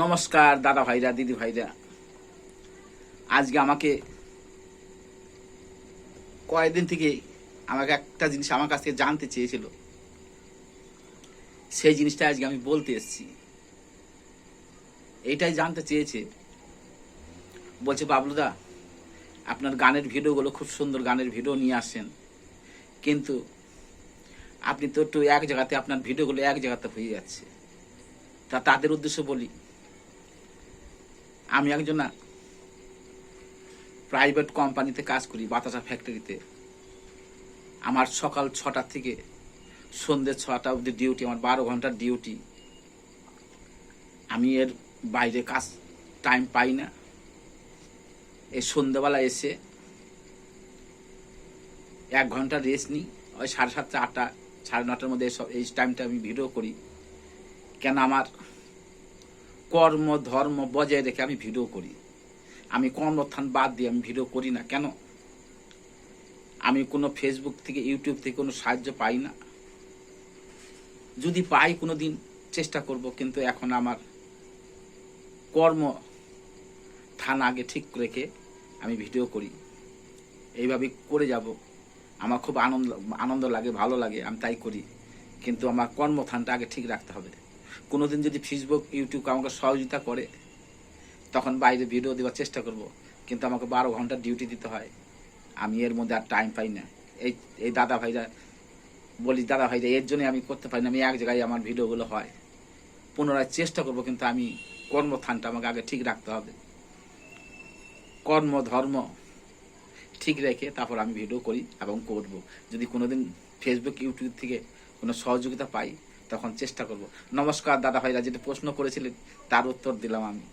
নমস্কার দাদা ভাইরা, দিদি ভাইরা। আজকে আমাকে কয়েকদিন থেকে আমাকে একটা জিনিস আমার কাছ থেকে জানতে চেয়েছিল, সেই জিনিসটা আজকে আমি বলতে এসেছি। এইটাই জানতে চেয়েছে, বলছে বাবলুদা আপনার গানের ভিডিওগুলো খুব সুন্দর, গানের ভিডিও নিয়ে আসেন, কিন্তু আপনি তো একটু এক জায়গাতে, আপনার ভিডিওগুলো এক জায়গাতে হয়ে যাচ্ছে। তাদের উদ্দেশ্যে বলি, আমি একজন প্রাইভেট কোম্পানিতে কাজ করি, বাতাসা ফ্যাক্টরিতে। আমার সকাল 6টা থেকে সন্ধ্যে 6টা অবধি ডিউটি, আমার 12 ঘন্টার ডিউটি। আমি এর বাইরে কাজ টাইম পাই না। এই সন্ধ্যেবেলা এসে 1 ঘন্টা রেস্ট নিই, ওই 7:30 8টা 9:30টার মধ্যে এই টাইমটা আমি ভিডিও করি। কেন আমার কর্ম ধর্ম বজায় রেখে আমি ভিডিও করি। আমি কর্মস্থান বাদ দিয়ে আমি ভিডিও করি না। কেন? আমি কোনো ফেসবুক থেকে, ইউটিউব থেকে কোনো সাহায্য পাই না। যদি পাই কোনো দিন চেষ্টা করব, কিন্তু এখন আমার কর্ম থান আগে ঠিক রেখে আমি ভিডিও করি। এইভাবে করে যাব। আমার খুব আনন্দ লাগে, ভালো লাগে, আমি তাই করি। কিন্তু আমার কর্মস্থানটা আগে ঠিক রাখতে হবে। কোনোদিন যদি ফেসবুক ইউটিউব আমাকে সহযোগিতা করে, তখন বাইরে ভিডিও দেওয়ার চেষ্টা করব। কিন্তু আমাকে 12 ঘন্টা ডিউটি দিতে হয়। আমি এর মধ্যে আর টাইম পাই না। এই দাদা ভাইরা বলি, দাদা ভাইরা এর জন্য আমি করতে পারি না। আমি এক জায়গায় আমার ভিডিওগুলো হয়, পুনরায় চেষ্টা করব, কিন্তু আমি কর্মস্থানটা আমাকে আগে ঠিক রাখতে হবে। কর্ম ধর্ম ঠিক রেখে তারপর আমি ভিডিও করি এবং করব। যদি কোনোদিন ফেসবুক ইউটিউব থেকে কোনো সহযোগিতা পাই, তখন চেষ্টা করব। নমস্কার দাদা ভাইরা, যেটা প্রশ্ন করেছিলেন তার উত্তর দিলাম আমি।